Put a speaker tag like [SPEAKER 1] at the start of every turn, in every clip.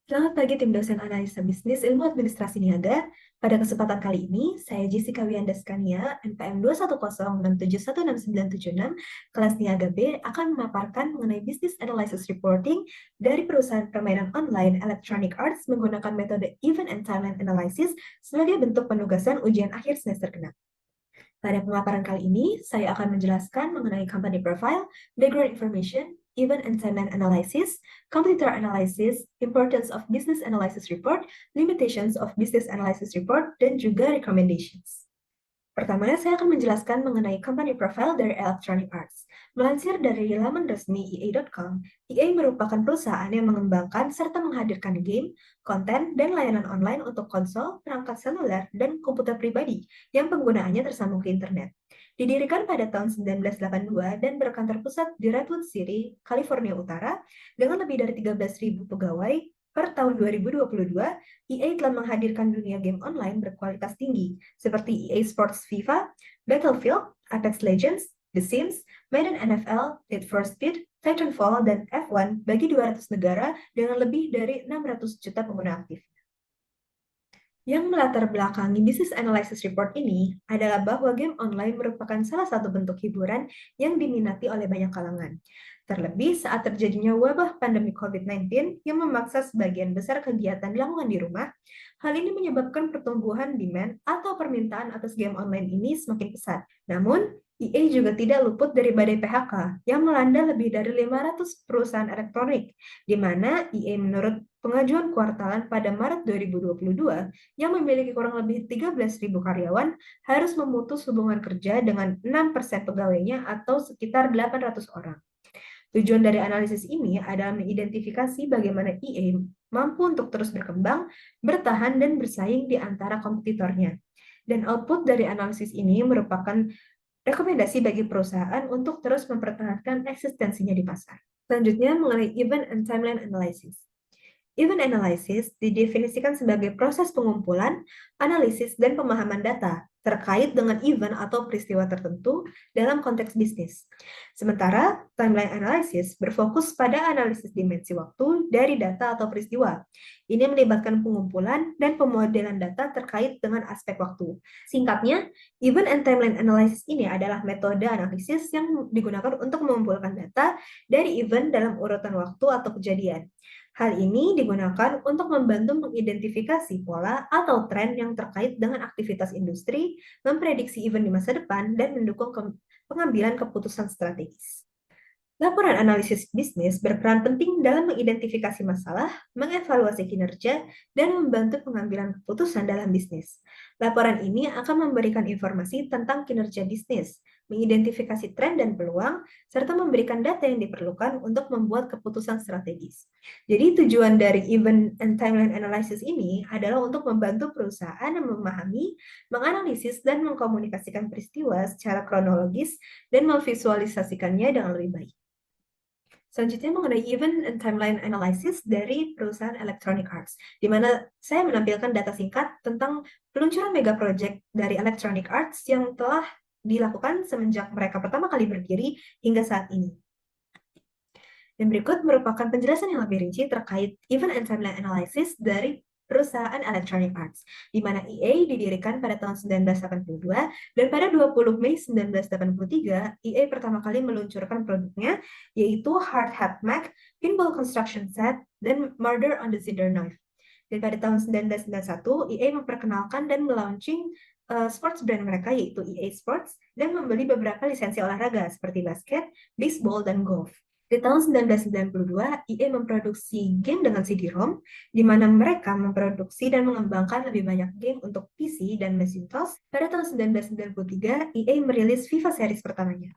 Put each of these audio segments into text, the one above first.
[SPEAKER 1] Selamat pagi tim dosen analisa bisnis ilmu administrasi niaga. Pada kesempatan kali ini, saya Jessica Wiandaskania, NPM 21067169976, kelas Niaga B, akan memaparkan mengenai Business Analysis Reporting dari perusahaan permainan online Electronic Arts menggunakan metode Event and Timeline Analysis sebagai bentuk penugasan ujian akhir semester genap. Pada pemaparan kali ini, saya akan menjelaskan mengenai company profile, background information, event and timeline analysis, competitor analysis, importance of business analysis report, limitations of business analysis report, dan juga recommendations. Pertama, saya akan menjelaskan mengenai company profile dari Electronic Arts. Melansir dari laman resmi EA.com, EA merupakan perusahaan yang mengembangkan serta menghadirkan game, konten, dan layanan online untuk konsol, perangkat seluler, dan komputer pribadi yang penggunaannya tersambung ke internet. Didirikan pada tahun 1982 dan berkantor pusat di Redwood City, California Utara, dengan lebih dari 13.000 pegawai, per tahun 2022, EA telah menghadirkan dunia game online berkualitas tinggi, seperti EA Sports FIFA, Battlefield, Apex Legends, The Sims, Madden NFL, Need for Speed, Titanfall, dan F1 bagi 200 negara dengan lebih dari 600 juta pengguna aktif. Yang melatar belakangi Business Analysis Report ini adalah bahwa game online merupakan salah satu bentuk hiburan yang diminati oleh banyak kalangan. Terlebih saat terjadinya wabah pandemi COVID-19 yang memaksa sebagian besar kegiatan dilakukan di rumah, hal ini menyebabkan pertumbuhan demand atau permintaan atas game online ini semakin pesat. Namun, EA juga tidak luput dari badai PHK yang melanda lebih dari 500 perusahaan elektronik, di mana EA menurut pengajuan kuartalan pada Maret 2022 yang memiliki kurang lebih 13.000 karyawan harus memutus hubungan kerja dengan 6% pegawainya atau sekitar 800 orang. Tujuan dari analisis ini adalah mengidentifikasi bagaimana EA mampu untuk terus berkembang, bertahan, dan bersaing di antara kompetitornya. Dan output dari analisis ini merupakan rekomendasi bagi perusahaan untuk terus mempertahankan eksistensinya di pasar. Selanjutnya mengenai event and timeline analysis. Event analysis didefinisikan sebagai proses pengumpulan, analisis, dan pemahaman data terkait dengan event atau peristiwa tertentu dalam konteks bisnis. Sementara timeline analysis berfokus pada analisis dimensi waktu dari data atau peristiwa. Ini melibatkan pengumpulan dan pemodelan data terkait dengan aspek waktu. Singkatnya, event and timeline analysis ini adalah metode analisis yang digunakan untuk mengumpulkan data dari event dalam urutan waktu atau kejadian. Hal ini digunakan untuk membantu mengidentifikasi pola atau tren yang terkait dengan aktivitas industri, memprediksi event di masa depan, dan mendukung pengambilan keputusan strategis. Laporan analisis bisnis berperan penting dalam mengidentifikasi masalah, mengevaluasi kinerja, dan membantu pengambilan keputusan dalam bisnis. Laporan ini akan memberikan informasi tentang kinerja bisnis, mengidentifikasi tren dan peluang, serta memberikan data yang diperlukan untuk membuat keputusan strategis. Jadi tujuan dari event and timeline analysis ini adalah untuk membantu perusahaan memahami, menganalisis, dan mengkomunikasikan peristiwa secara kronologis dan memvisualisasikannya dengan lebih baik. Selanjutnya mengenai event and timeline analysis dari perusahaan Electronic Arts, di mana saya menampilkan data singkat tentang peluncuran mega project dari Electronic Arts yang telah dilakukan semenjak mereka pertama kali berdiri hingga saat ini. Dan berikut merupakan penjelasan yang lebih rinci terkait event and timeline analysis dari perusahaan Electronic Arts, di mana EA didirikan pada tahun 1982 dan pada 20 Mei 1983, EA pertama kali meluncurkan produknya, yaitu Hard Hat Mac, Pinball Construction Set, dan Murder on the Cinder Knife. Dan pada tahun 1991, EA memperkenalkan dan melaunching sports brand mereka, yaitu EA Sports, dan membeli beberapa lisensi olahraga seperti basket, baseball, dan golf. Di tahun 1992, EA memproduksi game dengan CD-ROM, di mana mereka memproduksi dan mengembangkan lebih banyak game untuk PC dan Macintosh. Pada tahun 1993, EA merilis FIFA series pertamanya.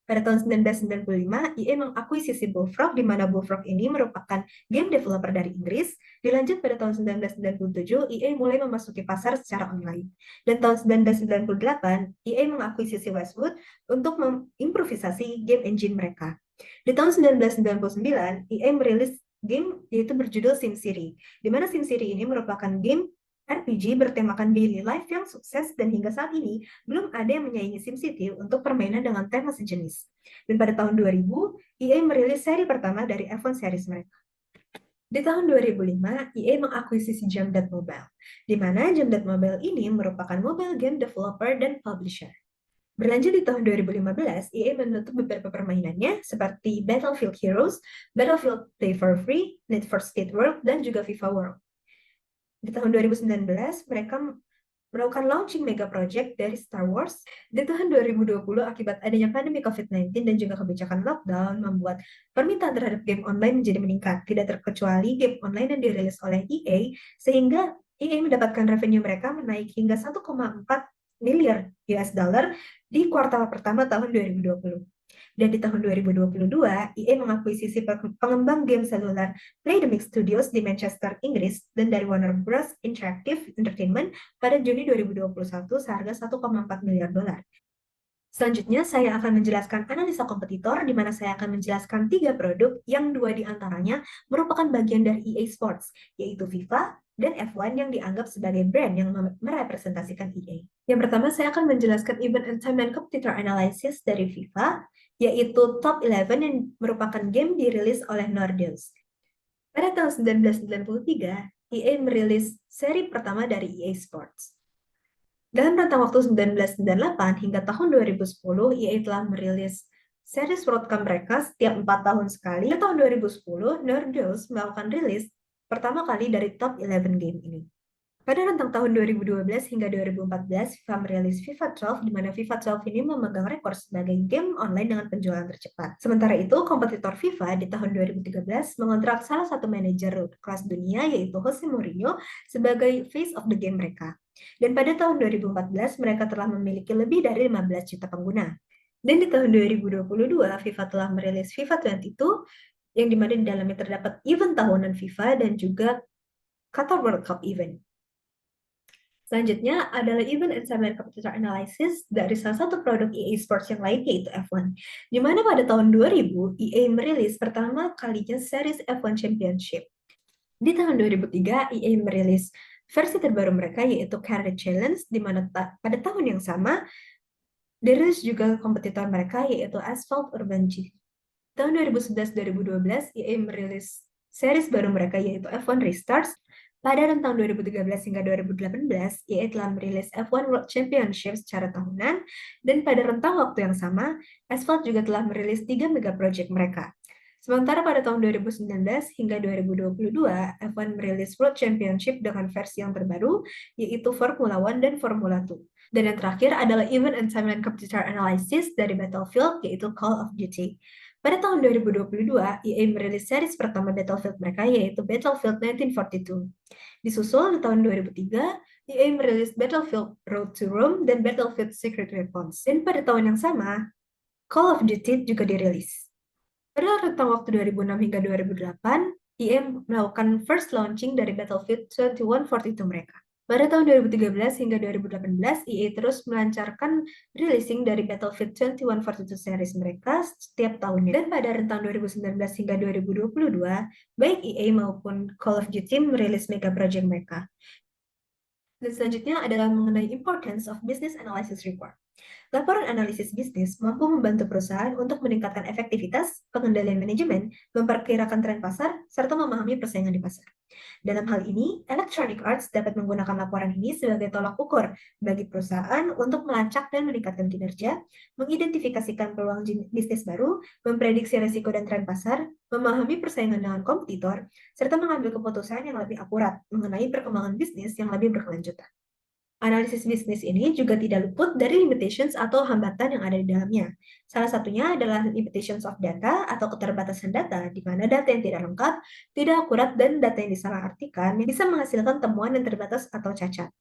[SPEAKER 1] Pada tahun 1995, EA mengakuisisi Bullfrog, di mana Bullfrog ini merupakan game developer dari Inggris. Dilanjut pada tahun 1997, EA mulai memasuki pasar secara online. Dan tahun 1998, EA mengakuisisi Westwood untuk mengimprovisasi game engine mereka. Di tahun 1999, EA merilis game yaitu berjudul SimCity, di mana SimCity ini merupakan game RPG bertemakan daily life yang sukses dan hingga saat ini belum ada yang menyaingi SimCity untuk permainan dengan tema sejenis. Dan pada tahun 2000, EA merilis seri pertama dari F1 series mereka. Di tahun 2005, EA mengakuisisi Jamdat Mobile, di mana Jamdat Mobile ini merupakan mobile game developer dan publisher. Berlanjut di tahun 2015, EA menutup beberapa permainannya seperti Battlefield Heroes, Battlefield Play for Free, Need for Speed World, dan juga FIFA World. Di tahun 2019, mereka melakukan launching mega project dari Star Wars. Di tahun 2020, akibat adanya pandemi COVID-19 dan juga kebijakan lockdown, membuat permintaan terhadap game online menjadi meningkat, tidak terkecuali game online yang dirilis oleh EA, sehingga EA mendapatkan revenue mereka menaik hingga 1,4 miliar US dollar di kuartal pertama tahun 2020. Dan di tahun 2022, EA mengakuisisi pengembang game seluler Playdemic Studios di Manchester, Inggris, dan dari Warner Bros. Interactive Entertainment pada Juni 2021 seharga 1,4 miliar dolar. Selanjutnya, saya akan menjelaskan analisa kompetitor, di mana saya akan menjelaskan 3 produk yang 2 diantaranya merupakan bagian dari EA Sports, yaitu FIFA dan F1 yang dianggap sebagai brand yang merepresentasikan EA. Yang pertama, saya akan menjelaskan event and timeline competitor analysis dari FIFA, yaitu Top 11 yang merupakan game dirilis oleh Nordeus. Pada tahun 1993, EA merilis seri pertama dari EA Sports. Dalam rentang waktu 1998 hingga tahun 2010, EA telah merilis series World Cup mereka setiap 4 tahun sekali. Pada tahun 2010, Nordeus melakukan rilis pertama kali dari Top 11 game ini. Pada rentang tahun 2012 hingga 2014, FIFA merilis FIFA 12, di mana FIFA 12 ini memegang rekor sebagai game online dengan penjualan tercepat. Sementara itu, kompetitor FIFA di tahun 2013 mengontrak salah satu manajer kelas dunia, yaitu Jose Mourinho, sebagai face of the game mereka. Dan pada tahun 2014, mereka telah memiliki lebih dari 15 juta pengguna. Dan di tahun 2022, FIFA telah merilis FIFA 22, yang dimana di dalamnya terdapat event tahunan FIFA dan juga Qatar World Cup event. Selanjutnya adalah event and timeline competitor analysis dari salah satu produk EA Sports yang lain, yaitu F1. Di mana pada tahun 2000, EA merilis pertama kalinya series F1 Championship. Di tahun 2003, EA merilis versi terbaru mereka, yaitu Career Challenge, di mana pada tahun yang sama, dirilis juga kompetitor mereka, yaitu Asphalt Urban G. Tahun 2011-2012, EA merilis series baru mereka, yaitu F1 Restarts. Pada rentang 2013 hingga 2018, EA telah merilis F1 World Championship secara tahunan, dan pada rentang waktu yang sama, Asphalt juga telah merilis 3 mega project mereka. Sementara pada tahun 2019 hingga 2022, F1 merilis World Championship dengan versi yang terbaru, yaitu Formula One dan Formula 2. Dan yang terakhir adalah Event and Timeline Competitor Analysis dari Battlefield, yaitu Call of Duty. Pada tahun 2022, EA merilis series pertama Battlefield mereka, yaitu Battlefield 1942. Disusul di tahun 2003, EA merilis Battlefield Road to Rome dan Battlefield Secret Weapons. Dan pada tahun yang sama, Call of Duty juga dirilis. Pada rentang waktu 2006 hingga 2008, EA melakukan first launching dari Battlefield 2142 mereka. Pada tahun 2013 hingga 2018, EA terus melancarkan releasing dari Battlefield 2142 series mereka setiap tahunnya. Dan pada rentang 2019 hingga 2022, baik EA maupun Call of Duty merilis mega project mereka. Dan selanjutnya adalah mengenai importance of business analysis report. Laporan analisis bisnis mampu membantu perusahaan untuk meningkatkan efektivitas, pengendalian manajemen, memperkirakan tren pasar, serta memahami persaingan di pasar. Dalam hal ini, Electronic Arts dapat menggunakan laporan ini sebagai tolak ukur bagi perusahaan untuk melacak dan meningkatkan kinerja, mengidentifikasikan peluang bisnis baru, memprediksi risiko dan tren pasar, memahami persaingan dengan kompetitor, serta mengambil keputusan yang lebih akurat mengenai perkembangan bisnis yang lebih berkelanjutan. Analisis bisnis ini juga tidak luput dari limitations atau hambatan yang ada di dalamnya. Salah satunya adalah limitations of data atau keterbatasan data, di mana data yang tidak lengkap, tidak akurat, dan data yang disalahartikan bisa menghasilkan temuan yang terbatas atau cacat.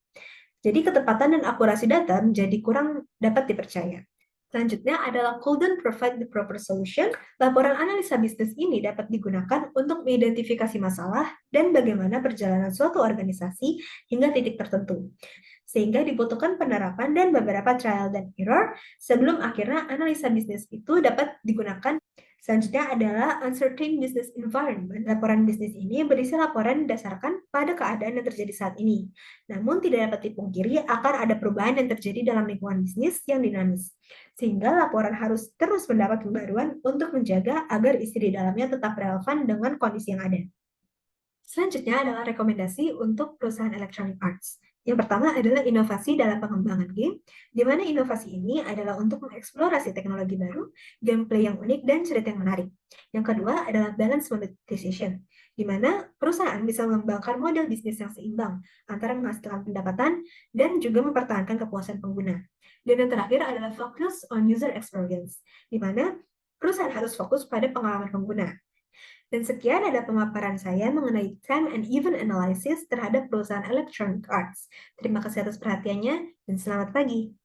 [SPEAKER 1] Jadi ketepatan dan akurasi data menjadi kurang dapat dipercaya. Selanjutnya adalah couldn't provide the proper solution. Laporan analisa bisnis ini dapat digunakan untuk mengidentifikasi masalah dan bagaimana perjalanan suatu organisasi hingga titik tertentu. Sehingga dibutuhkan penerapan dan beberapa trial dan error sebelum akhirnya analisa bisnis itu dapat digunakan Selanjutnya adalah uncertain business environment. Laporan bisnis ini berisi laporan didasarkan pada keadaan yang terjadi saat ini. Namun tidak dapat dipungkiri akan ada perubahan yang terjadi dalam lingkungan bisnis yang dinamis. Sehingga laporan harus terus mendapat pembaruan untuk menjaga agar isi di dalamnya tetap relevan dengan kondisi yang ada. Selanjutnya adalah rekomendasi untuk perusahaan electronic arts. Yang pertama adalah inovasi dalam pengembangan game, di mana inovasi ini adalah untuk mengeksplorasi teknologi baru, gameplay yang unik, dan cerita yang menarik. Yang kedua adalah balance monetization, di mana perusahaan bisa mengembangkan model bisnis yang seimbang antara menghasilkan pendapatan dan juga mempertahankan kepuasan pengguna. Dan yang terakhir adalah focus on user experience, di mana perusahaan harus fokus pada pengalaman pengguna. Dan sekian ada pemaparan saya mengenai time and event analysis terhadap perusahaan Electronic Arts. Terima kasih atas perhatiannya dan selamat pagi.